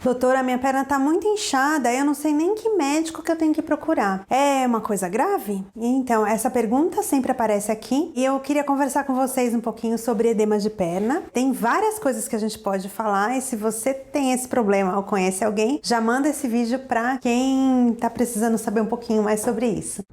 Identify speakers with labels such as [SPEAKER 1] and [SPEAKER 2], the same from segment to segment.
[SPEAKER 1] Doutora, minha perna tá muito inchada, eu não sei nem que médico que eu tenho que procurar. É uma coisa grave? Então, essa pergunta sempre aparece aqui e eu queria conversar com vocês um pouquinho sobre edema de perna. Tem várias coisas que a gente pode falar e se você tem esse problema ou conhece alguém, já manda esse vídeo pra quem tá precisando saber um pouquinho mais sobre isso.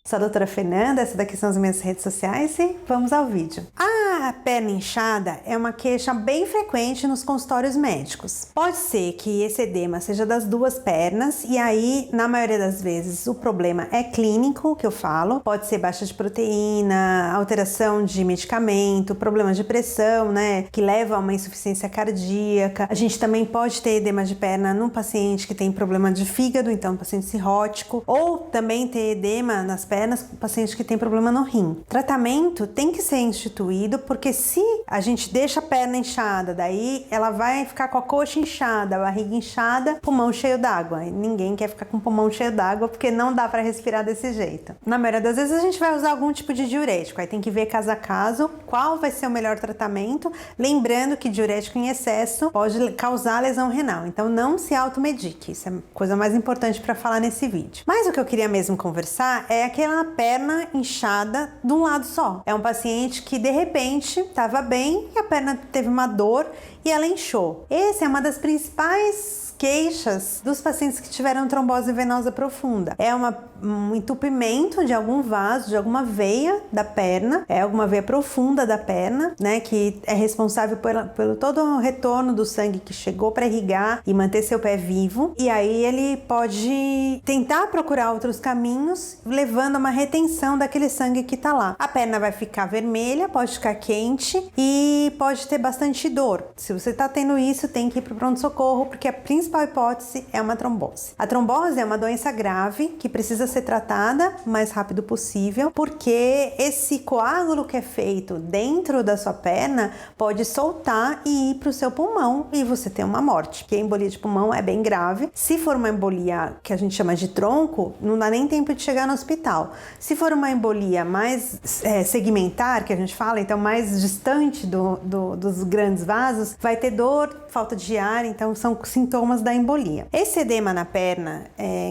[SPEAKER 1] Sou a doutora Fernanda, essa daqui são as minhas redes sociais e vamos ao vídeo. A perna inchada é uma queixa bem frequente nos consultórios médicos. Pode ser que esse edema seja das duas pernas e aí, na maioria das vezes, o problema é clínico, que eu falo. Pode ser baixa de proteína, alteração de medicamento, problemas de pressão, né, que leva a uma insuficiência cardíaca. A gente também pode ter edema de perna num paciente que tem problema de fígado, então paciente cirrótico, ou também ter edema nas pernas pacientes que têm problema no rim. Tratamento tem que ser instituído porque se a gente deixa a perna inchada, daí ela vai ficar com a coxa inchada, a barriga inchada, pulmão cheio d'água. E ninguém quer ficar com o pulmão cheio d'água porque não dá para respirar desse jeito. Na maioria das vezes a gente vai usar algum tipo de diurético, aí tem que ver caso a caso qual vai ser o melhor tratamento, lembrando que diurético em excesso pode causar lesão renal, então não se automedique, isso é a coisa mais importante para falar nesse vídeo. Mas o que eu queria mesmo conversar é aquela perna inchada de um lado só. É um paciente que de repente estava bem e a perna teve uma dor e ela inchou. Essa é uma das principais queixas dos pacientes que tiveram trombose venosa profunda. É um entupimento de algum vaso, de alguma veia da perna, é alguma veia profunda da perna, né, que é responsável pelo todo o retorno do sangue que chegou para irrigar e manter seu pé vivo. E aí ele pode tentar procurar outros caminhos, levando a uma retenção daquele sangue que tá lá. A perna vai ficar vermelha, pode ficar quente e pode ter bastante dor. Se você tá tendo isso, tem que ir pro pronto-socorro, porque a principal hipótese é uma trombose. A trombose é uma doença grave que precisa ser tratada o mais rápido possível, porque esse coágulo que é feito dentro da sua perna pode soltar e ir para o seu pulmão e você ter uma morte, porque a embolia de pulmão é bem grave. Se for uma embolia que a gente chama de tronco, não dá nem tempo de chegar no hospital. Se for uma embolia mais segmentar, que a gente fala, então mais distante dos grandes vasos, vai ter dor, falta de ar, então são sintomas da embolia. Esse edema na perna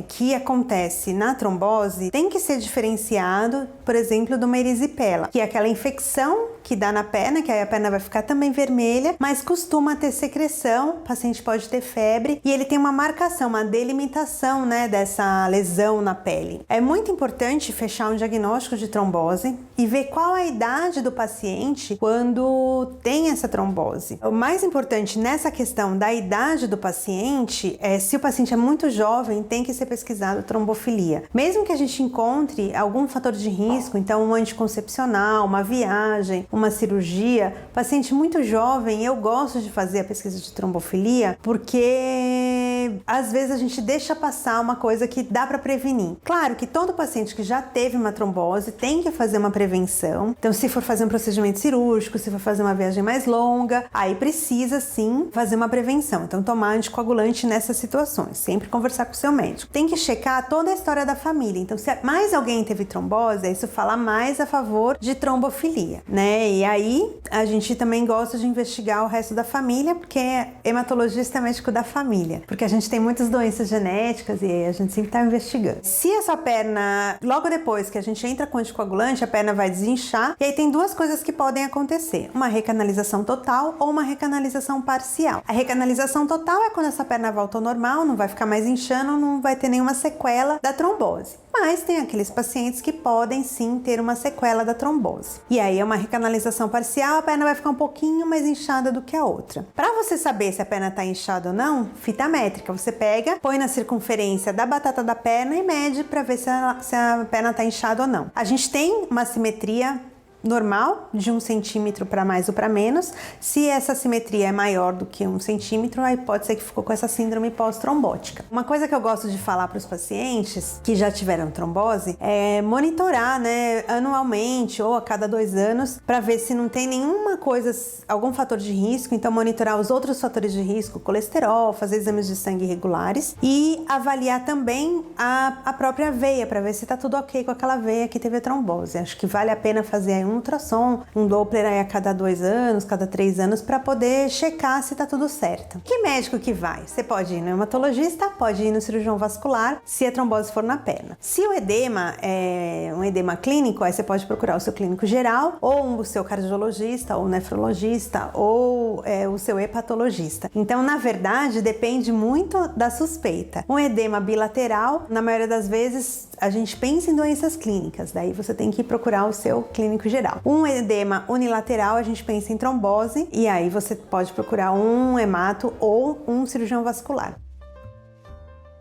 [SPEAKER 1] que acontece na trombose tem que ser diferenciado, por exemplo, de uma erisipela, que é aquela infecção que dá na perna, que aí a perna vai ficar também vermelha, mas costuma ter secreção, o paciente pode ter febre e ele tem uma marcação, uma delimitação, né, dessa lesão na pele. É muito importante fechar um diagnóstico de trombose e ver qual a idade do paciente quando tem essa trombose. O mais importante nessa questão da idade do paciente é se o paciente é muito jovem, tem que ser pesquisado trombofilia. Mesmo que a gente encontre algum fator de risco, então um anticoncepcional, uma viagem, uma cirurgia, paciente muito jovem, eu gosto de fazer a pesquisa de trombofilia porque às vezes a gente deixa passar uma coisa que dá para prevenir. Claro que todo paciente que já teve uma trombose tem que fazer uma prevenção, então se for fazer um procedimento cirúrgico, se for fazer uma viagem mais longa, aí precisa sim fazer uma prevenção, então tomar anticoagulante nessas situações, sempre conversar com o seu médico. Tem que checar toda a história da família, então se mais alguém teve trombose, isso fala mais a favor de trombofilia, né? E aí a gente também gosta de investigar o resto da família, porque hematologista é médico da família, porque a gente tem muitas doenças genéticas e a gente sempre está investigando. Se essa perna, logo depois que a gente entra com anticoagulante, a perna vai desinchar, e aí tem duas coisas que podem acontecer, uma recanalização total ou uma recanalização parcial. A recanalização total é quando essa perna volta ao normal, não vai ficar mais inchando, não vai ter nenhuma sequela da trombose. Mas tem aqueles pacientes que podem sim ter uma sequela da trombose. E aí é uma recanalização parcial, a perna vai ficar um pouquinho mais inchada do que a outra. Para você saber se a perna está inchada ou não, fita métrica. Você pega, põe na circunferência da batata da perna e mede para ver se a perna está inchada ou não. A gente tem uma simetria normal, de 1 centímetro para mais ou para menos. Se essa simetria é maior do que 1 centímetro, aí pode ser que ficou com essa síndrome pós-trombótica. Uma coisa que eu gosto de falar para os pacientes que já tiveram trombose é monitorar, né, anualmente ou a cada 2 anos, para ver se não tem nenhuma coisa, algum fator de risco. Então monitorar os outros fatores de risco, colesterol, fazer exames de sangue regulares e avaliar também a própria veia, para ver se está tudo ok com aquela veia que teve a trombose. Acho que vale a pena fazer aí um ultrassom, um Doppler aí a cada 2 anos, cada 3 anos, para poder checar se tá tudo certo. Que médico que vai? Você pode ir no hematologista, pode ir no cirurgião vascular, se a trombose for na perna. Se o edema é um edema clínico, aí você pode procurar o seu clínico geral, ou o seu cardiologista, ou nefrologista, ou o seu hepatologista. Então, na verdade, depende muito da suspeita. Um edema bilateral, na maioria das vezes, a gente pensa em doenças clínicas, daí você tem que procurar o seu clínico geral. Um edema unilateral, a gente pensa em trombose, e aí você pode procurar um hemato ou um cirurgião vascular.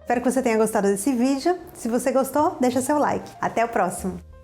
[SPEAKER 1] Espero que você tenha gostado desse vídeo. Se você gostou, deixa seu like. Até o próximo!